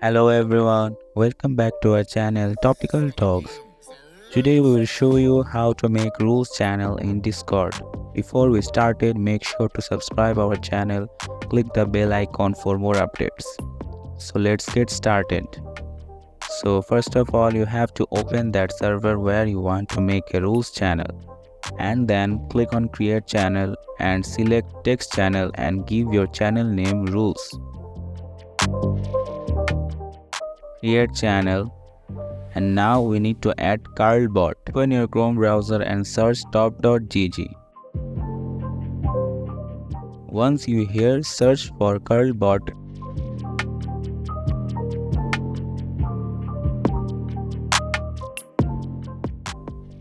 Hello everyone, welcome back to our channel Topical Talks. Today we will show you how to make rules channel in Discord. Before we started, make sure to subscribe our channel, click the bell icon for more updates. So let's get started. So first of all, you have to open that server where you want to make a rules channel, and then click on create channel and select text channel and give your channel name rules. Create channel. And now we need to add curlbot. Open your Chrome browser and search top.gg. Once you hear search for curlbot,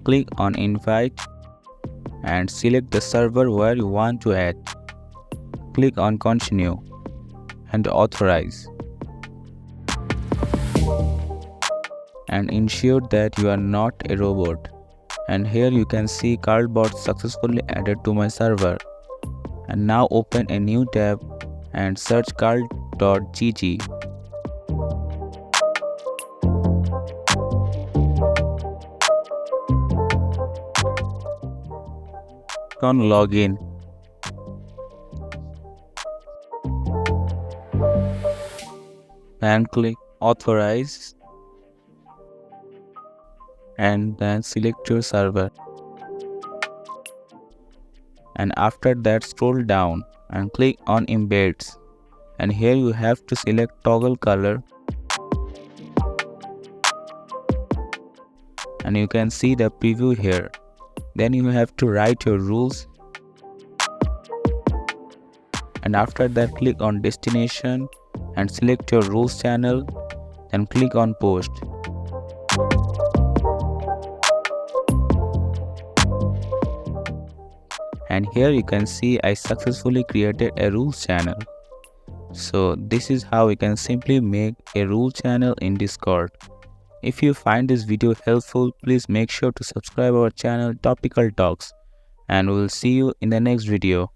click on invite and select the server where you want to add. Click on continue and authorize. And ensure that you are not a robot. And here you can see curlbot successfully added to my server. And now open a new tab and search curl.gg. Click on login and click authorize and then select your server. And after that scroll down and click on embeds, and here you have to select toggle color, and you can see the preview here. Then you have to write your rules, and after that click on destination and select your rules channel, then click on post. And here you can see I successfully created a rules channel. So this is how we can simply make a rule channel in Discord. If you find this video helpful, please make sure to subscribe our channel Topical Talks, and we will see you in the next video.